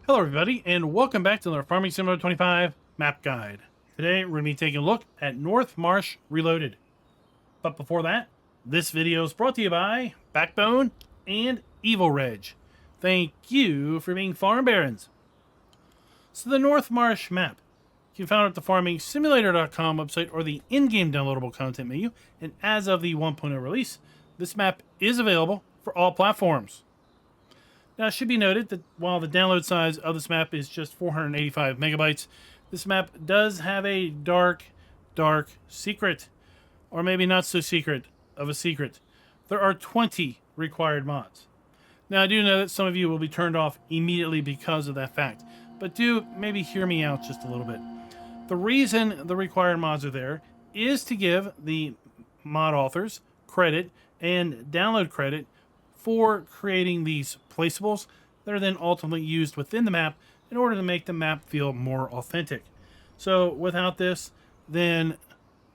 Hello everybody, and welcome back to another Farming Simulator 25 map guide. Today we're going to be taking a look at Nordermarsch Reloaded. But before that, this video is brought to you by Backbone and Evil Reg. Thank you for being farm barons. So the Nordermarsch map you can find at the farmingsimulator.com website or the in-game downloadable content menu, and as of the 1.0 release, this map is available for all platforms. Now, it should be noted that while the download size of this map is just 485 megabytes, this map does have a dark secret, or maybe not so secret of a secret. There are 20 required mods. Now, I do know that some of you will be turned off immediately because of that fact, but do maybe hear me out just a little bit. The reason the required mods are there is to give the mod authors credit and download credit for creating these placeables that are then ultimately used within the map in order to make the map feel more authentic. So without this, then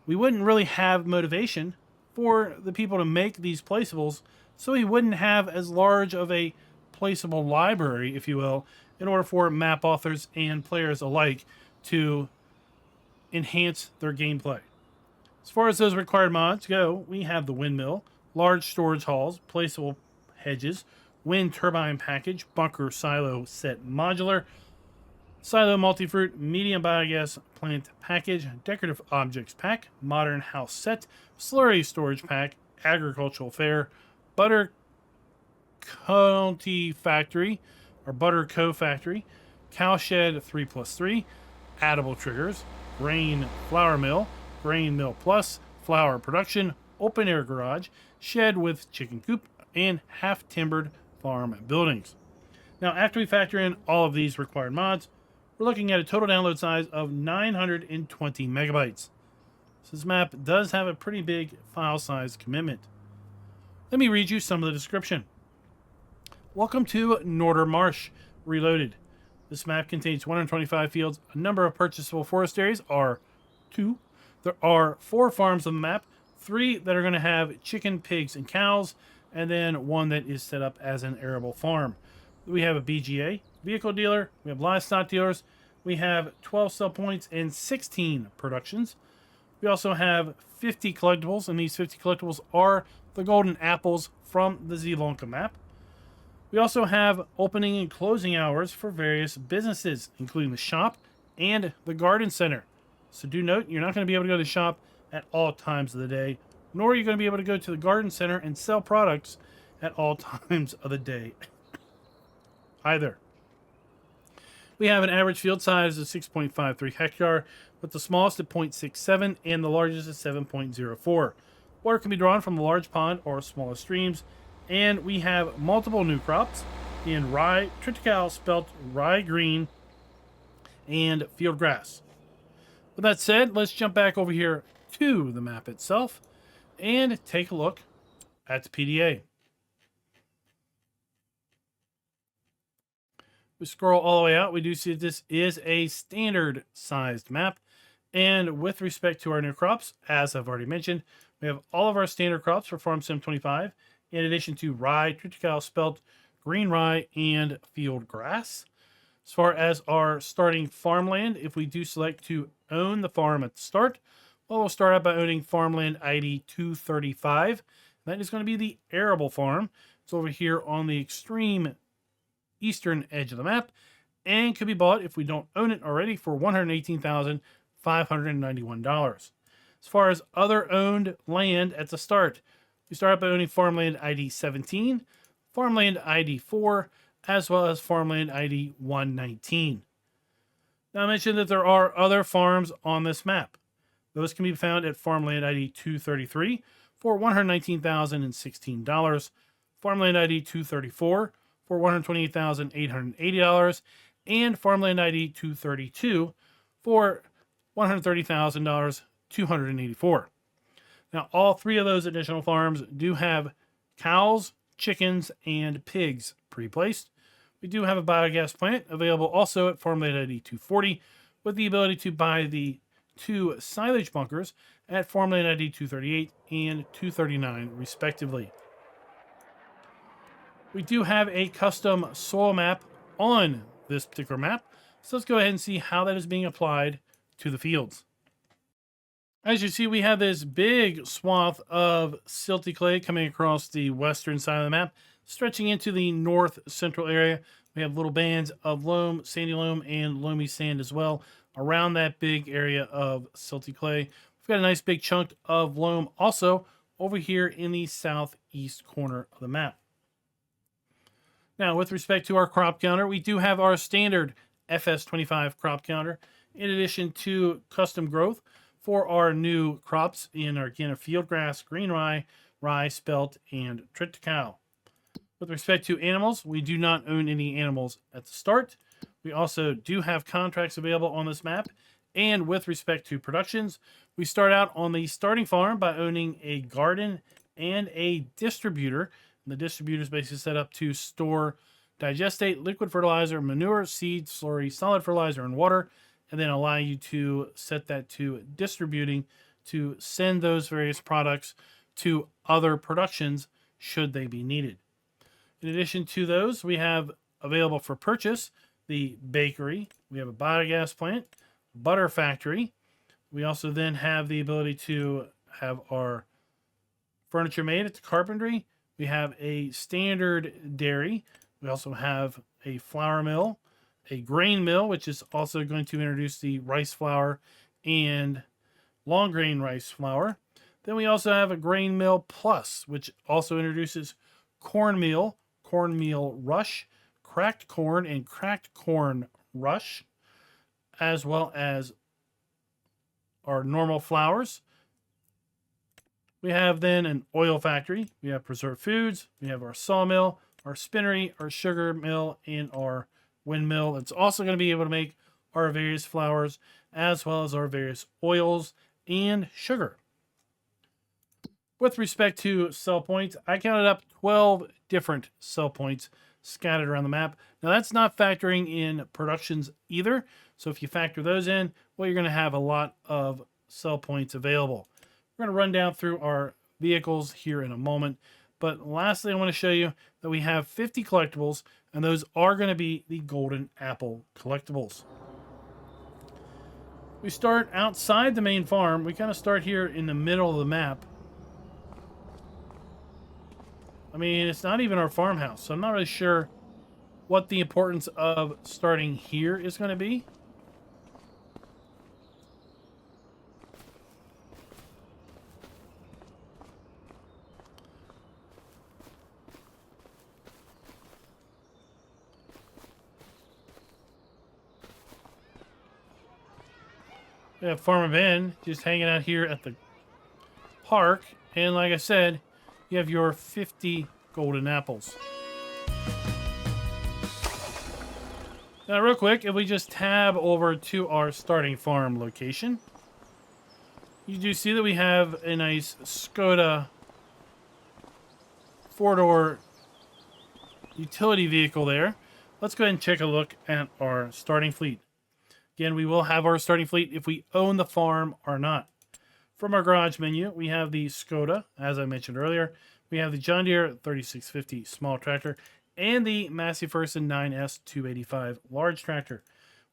we wouldn't really have motivation for the people to make these placeables, so we wouldn't have as large of a placeable library, if you will, in order for map authors and players alike to enhance their gameplay. As far as those required mods go, we have the windmill, large storage halls, placeable hedges, wind turbine package, bunker silo set modular, silo multi-fruit, medium biogas plant package, decorative objects pack, modern house set, slurry storage pack, agricultural fair, butter county factory, or butter co-factory, cowshed 3+3, addable triggers, grain flour mill, grain mill plus, flour production, open air garage, shed with chicken coop, and half-timbered farm buildings. Now, after we factor in all of these required mods, we're looking at a total download size of 920 megabytes. So this map does have a pretty big file size commitment. Let me read you some of the description. Welcome to Nordermarsch Reloaded. This map contains 125 fields. A number of purchasable forest areas are 2. There are 4 farms on the map, 3 that are going to have chicken, pigs, and cows, and then 1 that is set up as an arable farm. We have a BGA, vehicle dealer, we have livestock dealers, we have 12 sell points and 16 productions. We also have 50 collectibles, and these 50 collectibles are the golden apples from the Zlonka map. We also have opening and closing hours for various businesses, including the shop and the garden center. So do note, you're not going to be able to go to the shop at all times of the day, nor are you going to be able to go to the garden center and sell products at all times of the day either. We have an average field size of 6.53 hectare, with the smallest at 0.67 and the largest at 7.04. Water can be drawn from a large pond or smaller streams, and we have multiple new crops in rye, triticale, spelt, rye green, and field grass. With that said, let's jump back over here to the map itself and take a look at the PDA. We scroll all the way out, we do see that this is a standard sized map. And with respect to our new crops, as I've already mentioned, we have all of our standard crops for Farm Sim 25, in addition to rye, triticale, spelt, green rye, and field grass. As far as our starting farmland, if we do select to own the farm at the start, well, we'll start out by owning farmland ID 235. That is going to be the arable farm. It's over here on the extreme eastern edge of the map and could be bought, if we don't own it already, for $118,591. As far as other owned land at the start, we start out by owning farmland ID 17, farmland ID 4, as well as farmland ID 119. Now, I mentioned that there are other farms on this map. Those can be found at farmland ID 233 for $119,016, farmland ID 234 for $128,880, and farmland ID 232 for $130,284. Now, all 3 of those additional farms do have cows, chickens, and pigs pre-placed. We do have a biogas plant available also at farmland ID 240, with the ability to buy the 2 silage bunkers at farmland ID 238 and 239 respectively. We do have a custom soil map on this particular map. So let's go ahead and see how that is being applied to the fields. As you see, we have this big swath of silty clay coming across the western side of the map, stretching into the north central area. We have little bands of loam, sandy loam, and loamy sand as well around that big area of silty clay. We've got a nice big chunk of loam also over here in the southeast corner of the map. Now, with respect to our crop counter, we do have our standard FS25 crop counter, in addition to custom growth for our new crops in our again, field grass, green rye, spelt, and triticale. With respect to animals, we do not own any animals at the start. We also do have contracts available on this map. And with respect to productions, we start out on the starting farm by owning a garden and a distributor. The distributor is basically set up to store digestate, liquid fertilizer, manure, seed, slurry, solid fertilizer, and water, and then allow you to set that to distributing to send those various products to other productions should they be needed. In addition to those, we have available for purchase the bakery. We have a biogas plant, butter factory. We also then have the ability to have our furniture made at the carpentry. We have a standard dairy. We also have a flour mill, a grain mill, which is also going to introduce the rice flour and long grain rice flour. Then we also have a grain mill plus, which also introduces cornmeal rush, cracked corn, and cracked corn rush, as well as our normal flours. We have then an oil factory. We have preserved foods. We have our sawmill, our spinnery, our sugar mill, and our windmill. It's also going to be able to make our various flours as well as our various oils and sugar. With respect to sell points, I counted up 12 different sell points scattered around the map. Now that's not factoring in productions either. So if you factor those in, well, you're going to have a lot of sell points available. We're going to run down through our vehicles here in a moment. But lastly, I want to show you that we have 50 collectibles, and those are going to be the Golden Apple collectibles. We start outside the main farm. We kind of start here in the middle of the map. I mean, it's not even our farmhouse, so I'm not really sure what the importance of starting here is going to be. We have Farmer Ben just hanging out here at the park. And like I said, you have your 50 golden apples. Now, real quick, if we just tab over to our starting farm location, you do see that we have a nice Skoda four-door utility vehicle there. Let's go ahead and take a look at our starting fleet. Again, we will have our starting fleet if we own the farm or not. From our garage menu, we have the Skoda, as I mentioned earlier. We have the John Deere 3650 small tractor and the Massey Ferguson 9S 285 large tractor.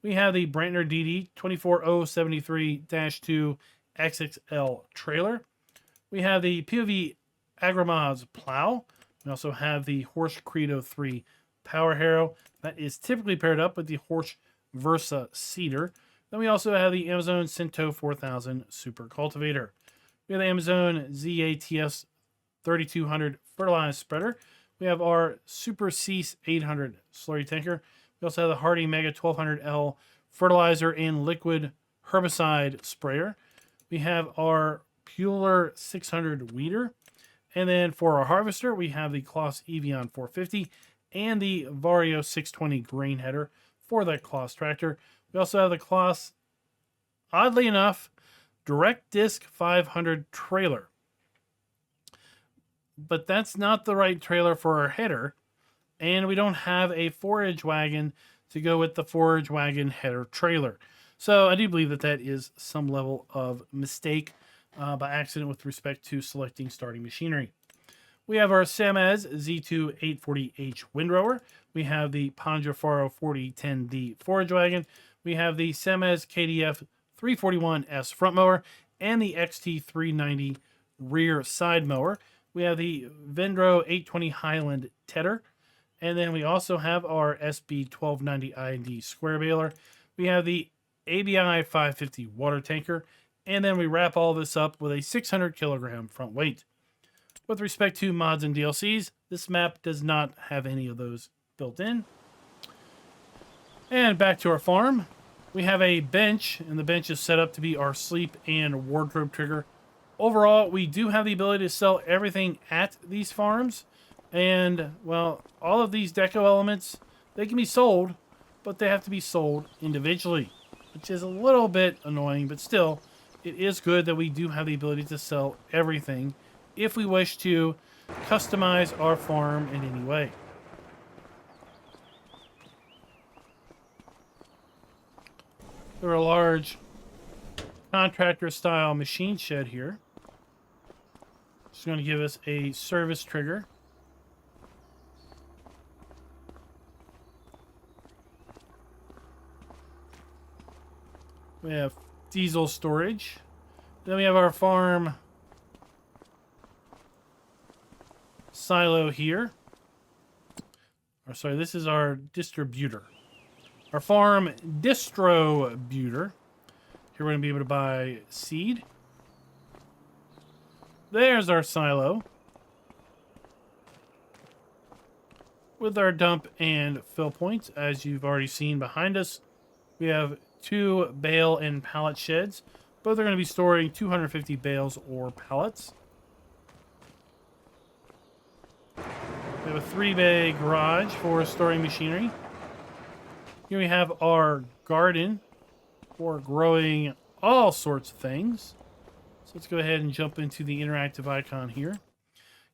We have the Brantner DD 24073-2 XXL trailer. We have the PfalzAgrar plow. We also have the Horsch Credo 3 power harrow. That is typically paired up with the Horsch Versa seeder. Then we also have the Amazon Cento 4000 super cultivator. We have the Amazon ZATS 3200 fertilizer spreader. We have our Super Cease 800 slurry tanker. We also have the Hardy Mega 1200L fertilizer and liquid herbicide sprayer. We have our Puler 600 weeder. And then for our harvester, we have the Kloss Evian 450 and the Vario 620 grain header for that Kloss tractor. We also have the Kloss, oddly enough, direct disc 500 trailer. But that's not the right trailer for our header. And we don't have a forage wagon to go with the forage wagon header trailer. So I do believe that that is some level of mistake by accident with respect to selecting starting machinery. We have our Samez Z2 840H windrower. We have the Panjafaro 4010D forage wagon. We have the Samez KDF 341S front mower and the XT390 rear side mower. We have the Vendro 820 Highland tedder. And then we also have our SB 1290 IND square baler. We have the ABI 550 water tanker. And then we wrap all this up with a 600 kilogram front weight. With respect to mods and DLCs, this map does not have any of those built in. And back to our farm. We have a bench, and the bench is set up to be our sleep and wardrobe trigger. Overall, we do have the ability to sell everything at these farms. And, well, all of these deco elements, they can be sold, but they have to be sold individually, which is a little bit annoying, but still, it is good that we do have the ability to sell everything if we wish to customize our farm in any way. There are a large contractor-style machine shed here. It's going to give us a service trigger. We have diesel storage. Then we have our farm silo here. Or sorry, this is our distributor. Our farm distributor. Here we're going to be able to buy seed. There's our silo. With our dump and fill points, as you've already seen behind us. We have 2 bale and pallet sheds. Both are going to be storing 250 bales or pallets. We have a 3-bay garage for storing machinery. Here we have our garden for growing all sorts of things. So let's go ahead and jump into the interactive icon here.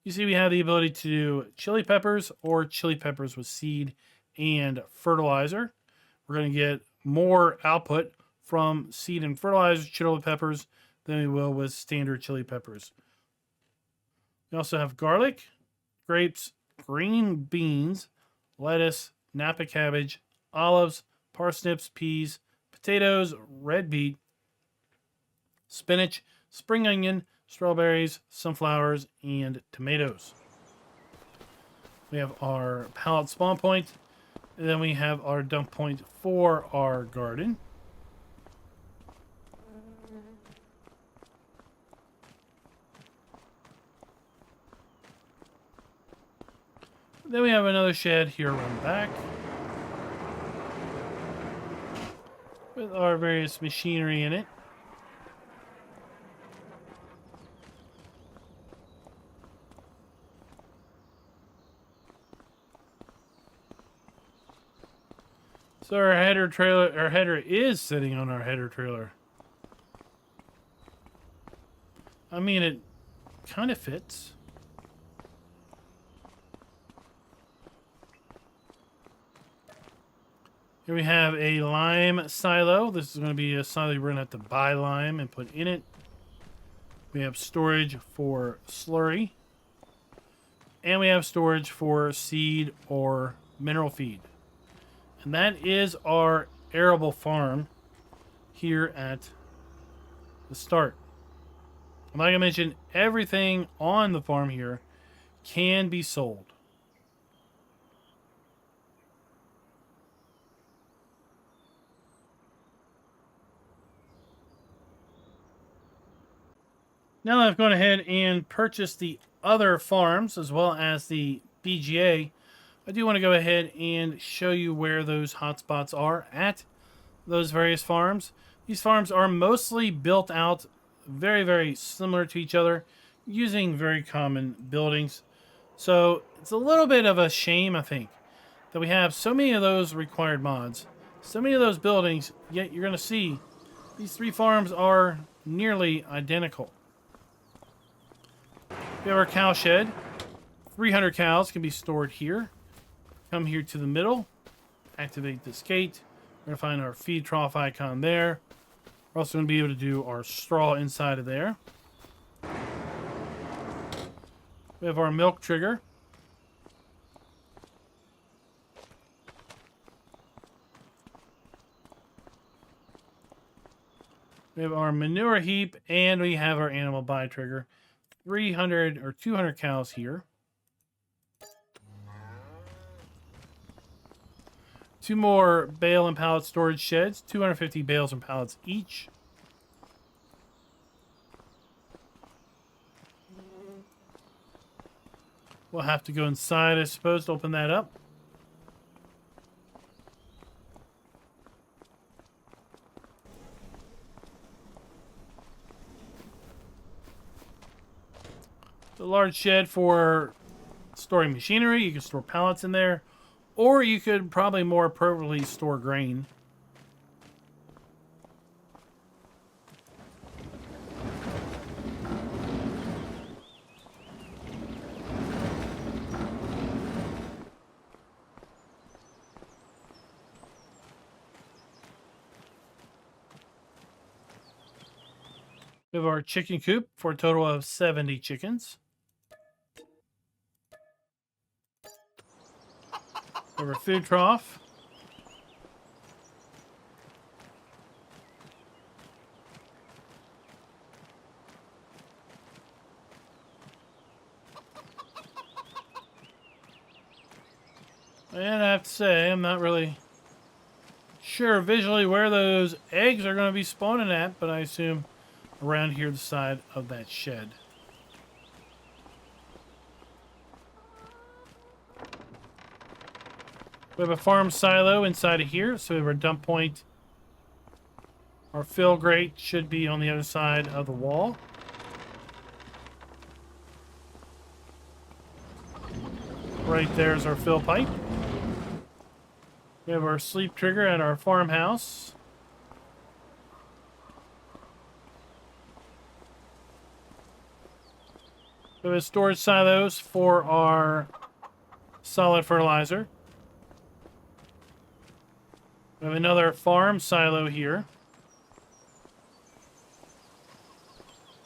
You see we have the ability to do chili peppers or chili peppers with seed and fertilizer. We're going to get more output from seed and fertilizer chili peppers than we will with standard chili peppers. We also have garlic, grapes, green beans, lettuce, Napa cabbage, olives, parsnips, peas, potatoes, red beet, spinach, spring onion, strawberries, sunflowers, and tomatoes. We have our pallet spawn point. And then we have our dump point for our garden. Then we have another shed here around the back. With our various machinery in it. So our header is sitting on our header trailer. I mean, it kind of fits. Here we have a lime silo. This is going to be a silo we're going to have to buy lime and put in it. We have storage for slurry. And we have storage for seed or mineral feed. And that is our arable farm here at the start. And like I mentioned, everything on the farm here can be sold. Now that I've gone ahead and purchased the other farms as well as the BGA, I do want to go ahead and show you where those hotspots are at those various farms. These farms are mostly built out very, very similar to each other using very common buildings. So it's a little bit of a shame, I think, that we have so many of those required mods, so many of those buildings, yet you're going to see these 3 farms are nearly identical. We have our cow shed. 300 cows can be stored here. Come here to the middle, activate this gate. We're going to find our feed trough icon there. We're also going to be able to do our straw inside of there. We We have our milk trigger. We have our manure heap, and we have our animal buy trigger. 300 or 200 cows here. 2 more bale and pallet storage sheds, 250 bales and pallets each. We'll have to go inside, I suppose, to open that up. It's a large shed for storing machinery. You can store pallets in there, or you could probably more appropriately store grain. We have our chicken coop for a total of 70 chickens. We have our food trough. And I have to say, I'm not really sure visually where those eggs are going to be spawning at, but I assume around here the side of that shed. We have a farm silo inside of here, so we have our dump point. Our fill grate should be on the other side of the wall. Right there's our fill pipe. We have our sleep trigger at our farmhouse. We have storage silos for our solid fertilizer. We have another farm silo here.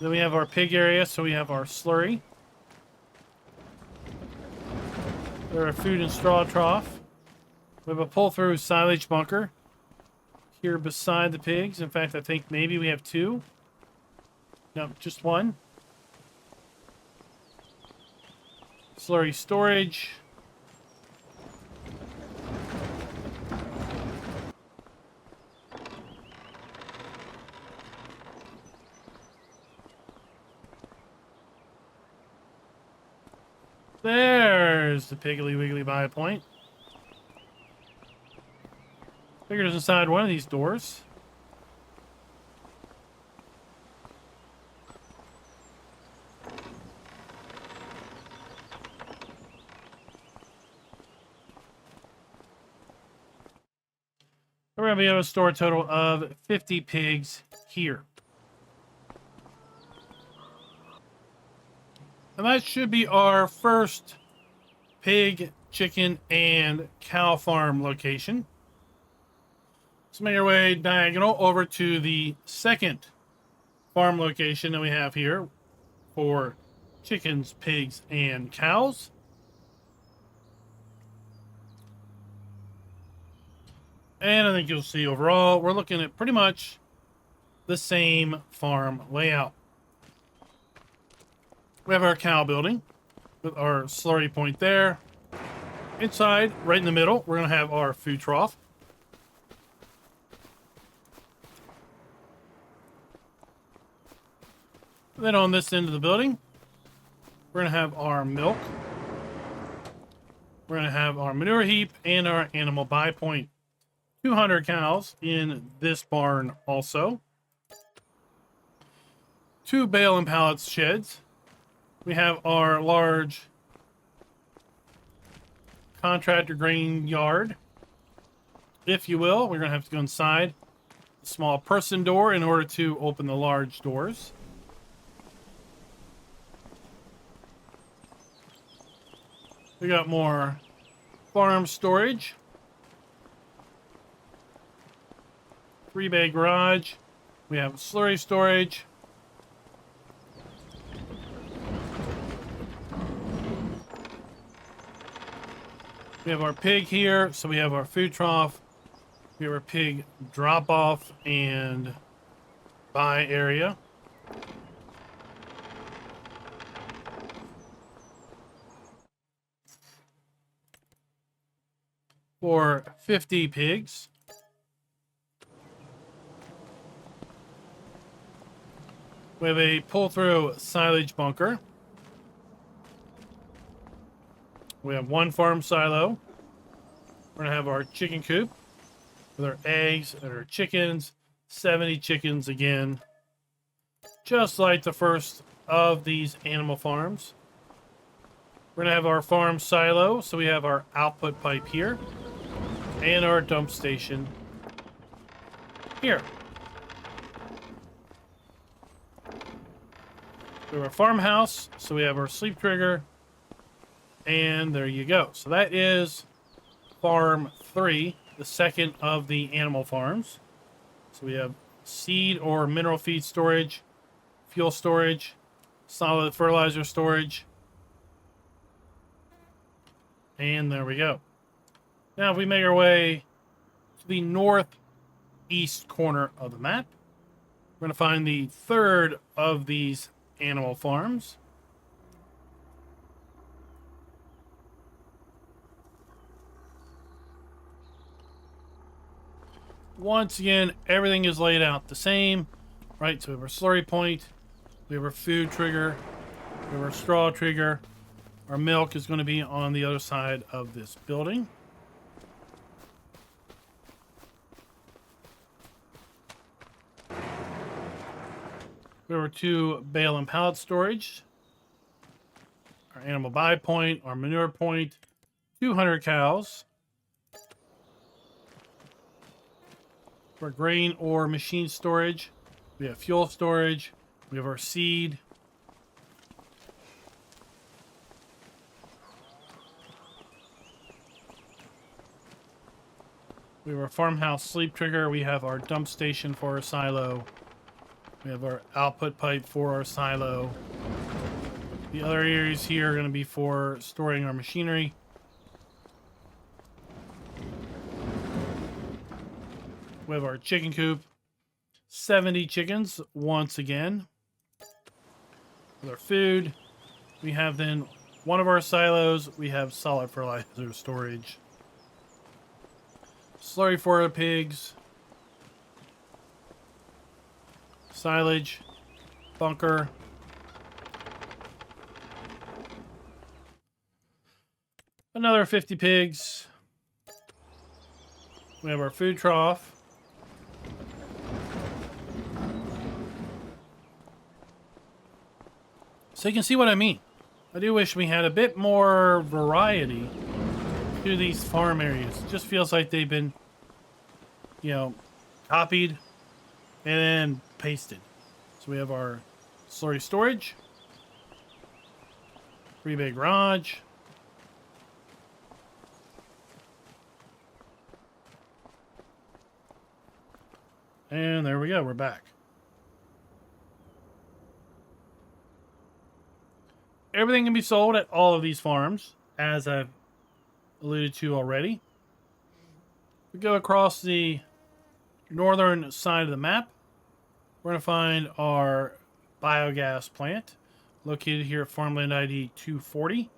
Then we have our pig area, so we have our slurry. We have our food and straw trough. We have a pull-through silage bunker here beside the pigs. In fact, I think maybe we have 2. No, just 1. Slurry storage. There's the Piggly Wiggly buy point. Figures inside one of these doors. We're going to be able to store a total of 50 pigs here. And that should be our first pig, chicken, and cow farm location. Let's make our way diagonal over to the second farm location that we have here for chickens, pigs, and cows. And I think you'll see overall, we're looking at pretty much the same farm layout. We have our cow building with our slurry point there. Inside, right in the middle, we're going to have our food trough. Then on this end of the building, we're going to have our milk. We're going to have our manure heap and our animal buy point. 200 cows in this barn also. 2 bale and pallets sheds. We have our large contractor grain yard, if you will. We're going to have to go inside the small person door in order to open the large doors. We got more farm storage. 3-bay garage. We have slurry storage. We have our pig here, so we have our food trough. We have our pig drop off and buy area. For 50 pigs. We have a pull-through silage bunker. We have one farm silo. We're going to have our chicken coop with our eggs and our chickens. 70 chickens again. Just like the first of these animal farms. We're going to have our farm silo. So we have our output pipe here. And our dump station here. We have our farmhouse. So we have our sleep trigger. And there you go. So that is farm 3, the second of the animal farms. So we have seed or mineral feed storage, fuel storage, solid fertilizer storage. And there we go. Now if we make our way to the northeast corner of the map, we're going to find the third of these animal farms. Once again, everything is laid out the same, right? So we have our slurry point, we have our food trigger, we have our straw trigger. Our milk is going to be on the other side of this building. We have our 2 bale and pallet storage, our animal buy point, our manure point, 200 cows. For grain or machine storage, we have fuel storage, we have our seed, we have our farmhouse sleep trigger, we have our dump station for our silo, we have our output pipe for our silo. The other areas here are going to be for storing our machinery. We have our chicken coop, 70 chickens once again. With our food, we have then one of our silos, we have solid fertilizer storage. Slurry for our pigs. Silage, bunker. Another 50 pigs. We have our food trough. So you can see what I mean. I do wish we had a bit more variety to these farm areas. It just feels like they've been, copied and then pasted. So we have our slurry storage, 3-bay garage, and there we go. We're back. Everything can be sold at all of these farms, as I've alluded to already. We go across the northern side of the map. We're going to find our biogas plant located here at Farmland ID 240,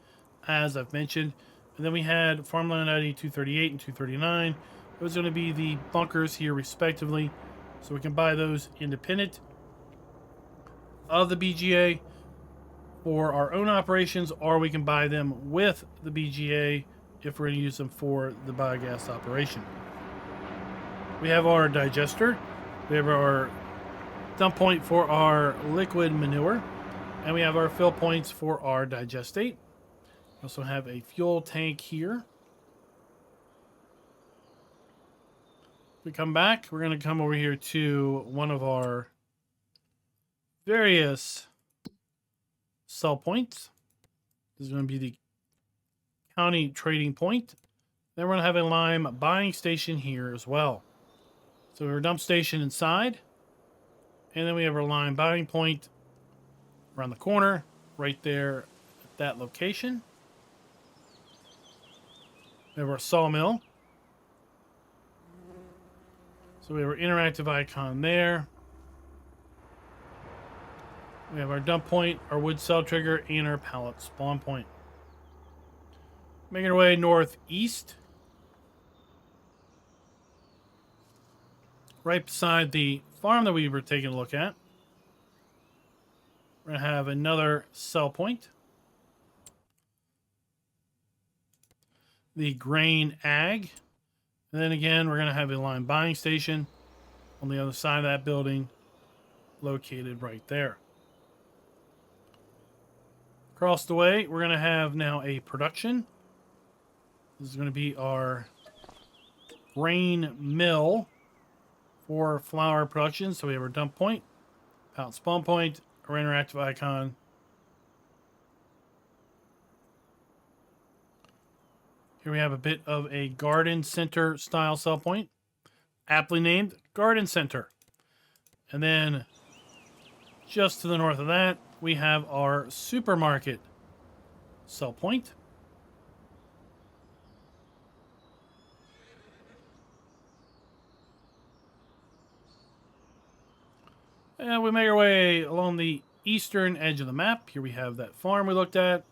as I've mentioned. And then we had Farmland ID 238 and 239. Those are going to be the bunkers here, respectively. So we can buy those independent of the BGA for our own operations, or we can buy them with the BGA if we're going to use them for the biogas operation. We have our digester. We have our dump point for our liquid manure. And we have our fill points for our digestate. We also have a fuel tank here. If we come back, we're going to come over here to one of our various sell points. This is going to be the county trading point. Then we're going to have a lime buying station here as well. So we have our dump station inside. And then we have our lime buying point around the corner, right there at that location. We have our sawmill. So we have our interactive icon there. We have our dump point, our wood cell trigger, and our pallet spawn point. Making our way northeast. Right beside the farm that we were taking a look at, we're going to have another sell point. The grain ag. And then again, we're going to have a lime buying station on the other side of that building, located right there. Across the way, we're going to have now a production. This is going to be our grain mill for flour production. So we have our dump point, pallet spawn point, our interactive icon. Here we have a bit of a garden center style sell point, aptly named Garden Center. And then just to the north of that, we have our supermarket sell point. And we make our way along the eastern edge of the map. Here we have that farm we looked at.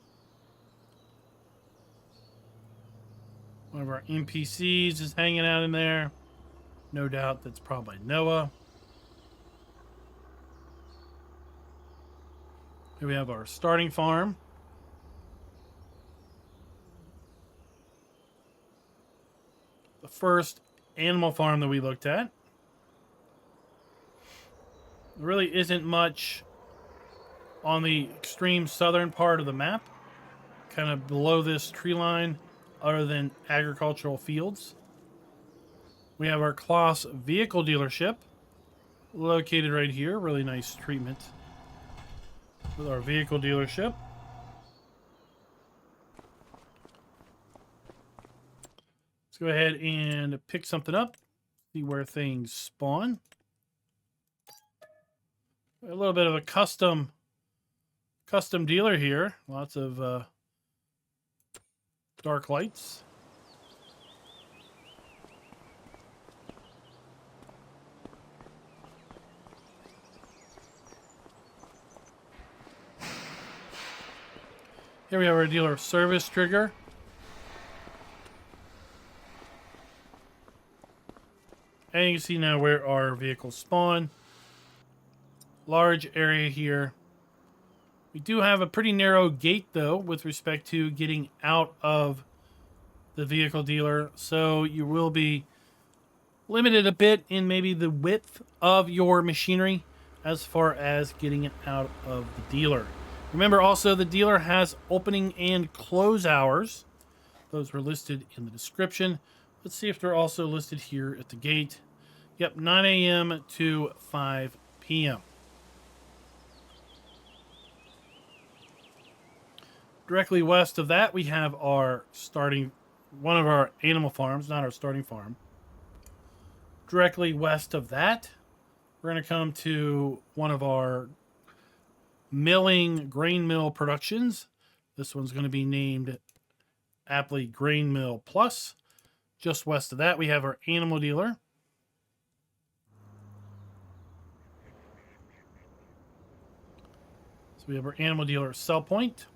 One of our NPCs is hanging out in there. No doubt that's probably Noah. Here we have our starting farm. The first animal farm that we looked at. There really isn't much on the extreme southern part of the map, kind of below this tree line, other than agricultural fields. We have our Klaus vehicle dealership located right here. Really nice treatment with our vehicle dealership. Let's go ahead and pick something up, see where things spawn. A little bit of a custom dealer here. Lots of dark lights. Here we have our dealer service trigger. And you can see now where our vehicles spawn. Large area here. We do have a pretty narrow gate, though, with respect to getting out of the vehicle dealer. So you will be limited a bit in maybe the width of your machinery as far as getting it out of the dealer. Remember also, the dealer has opening and close hours. Those were listed in the description. Let's see if they're also listed here at the gate. Yep, 9 a.m. to 5 p.m. Directly west of that, we have our one of our animal farms, not our starting farm. Directly west of that, we're going to come to one of our grain mill productions. This one's going to be named aptly Grain Mill Plus. Just west of that, we have our animal dealer. So we have our animal dealer sell point.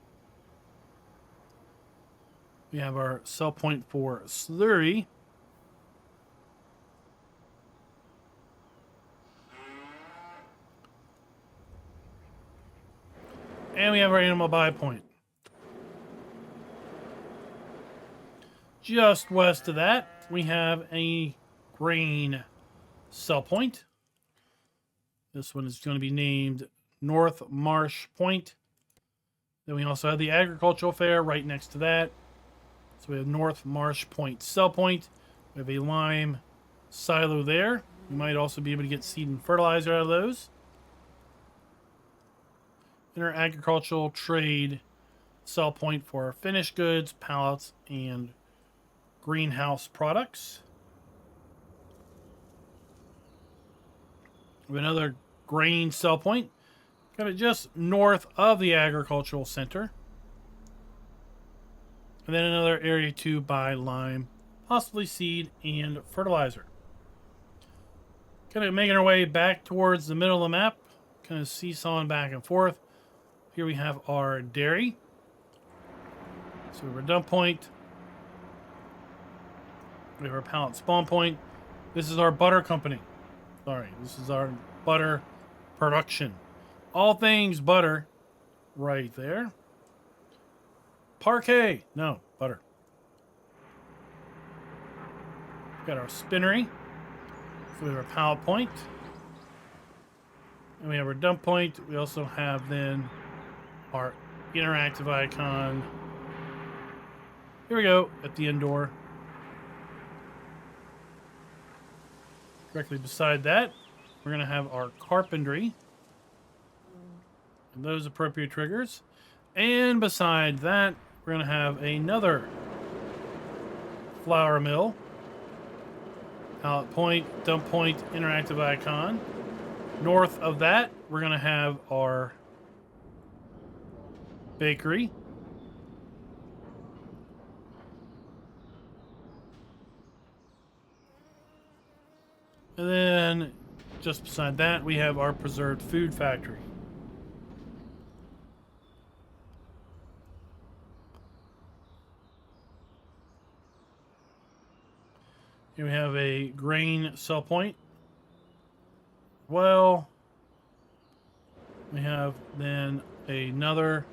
We have our sell point for slurry. And we have our animal buy point. Just west of that, we have a grain sell point. This one is going to be named Nordermarsch Point. Then we also have the agricultural fair right next to that. So we have Nordermarsch Point sell point. We have a lime silo there. You might also be able to get seed and fertilizer out of those. And our agricultural trade sell point for finished goods, pallets, and greenhouse products. We have another grain sell point, kind of just north of the agricultural center. And then another area to buy lime, possibly seed and fertilizer. Kind of making our way back towards the middle of the map, kind of seesawing back and forth. Here we have our dairy. So we have our dump point. We have our pallet spawn point. This is our butter company. Sorry, this is our butter production. All things butter right there. Parquet. No, butter. Got our spinnery. So we have our pallet point. And we have our dump point. We also have then our interactive icon. Here we go at the end door. Directly beside that, we're going to have our carpentry. And those appropriate triggers. And beside that, we're going to have another flour mill. Pallet point, dump point, interactive icon. North of that, we're going to have our bakery. And then just beside that, we have our preserved food factory. Here we have a grain sell point. Well, we have then another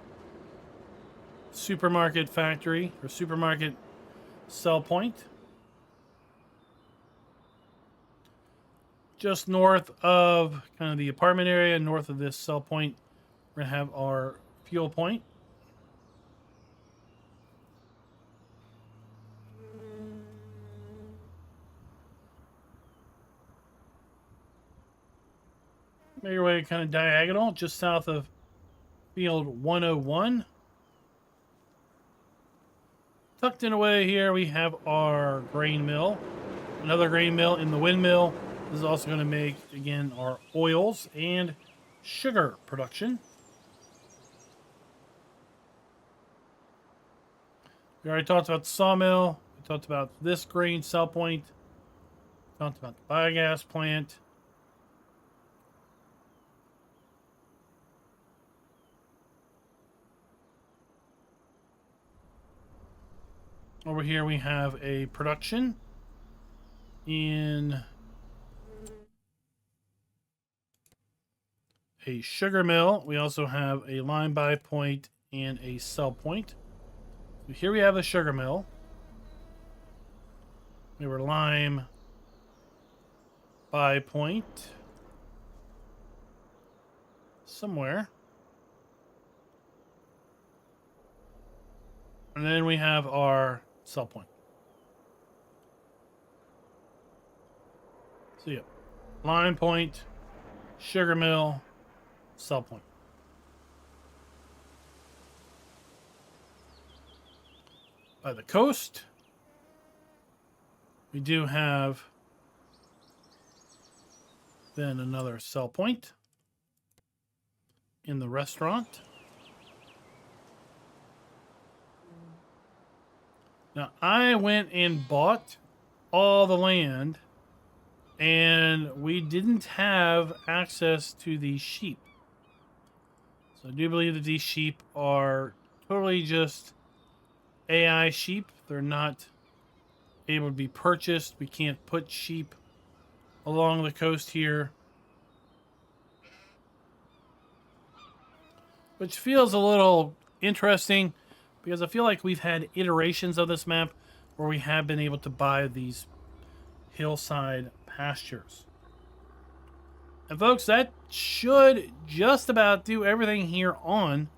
supermarket factory or supermarket sell point. Just north of kind of the apartment area, north of this sell point, we're going to have our fuel point. Make your way kind of diagonal, just south of field 101. Tucked in away here, we have our grain mill. Another grain mill in the windmill. This is also going to make, again, our oils and sugar production. We already talked about the sawmill. We talked about this grain sell point. We talked about the biogas plant. Over here we have a production in a sugar mill. We also have a lime buy point and a sell point. So here we have a sugar mill. We have a lime buy point somewhere. And then we have our sell point. So yeah, lime point, sugar mill, sell point. By the coast, we do have then another sell point in the restaurant. Now, I went and bought all the land, and we didn't have access to these sheep. So I do believe that these sheep are totally just AI sheep. They're not able to be purchased. We can't put sheep along the coast here, which feels a little interesting, because I feel like we've had iterations of this map where we have been able to buy these hillside pastures. And folks, that should just about do everything here on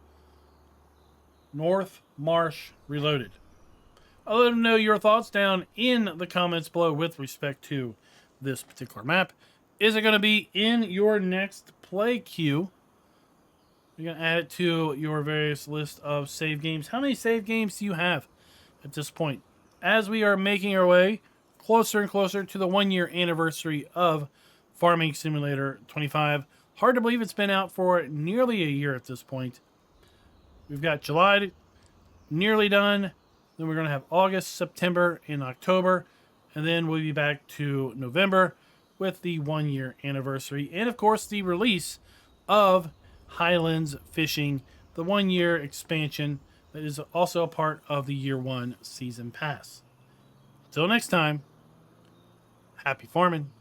Nordermarsch Reloaded. I'll let them know your thoughts down in the comments below with respect to this particular map. Is it going to be in your next play queue? You're going to add it to your various list of save games. How many save games do you have at this point? As we are making our way closer and closer to the 1-year anniversary of Farming Simulator 25. Hard to believe it's been out for nearly a year at this point. We've got July nearly done. Then we're going to have August, September, and October. And then we'll be back to November with the 1-year anniversary. And of course, the release of Highlands Fishing, the 1-year expansion that is also a part of the year 1 season pass. Until next time, happy farming.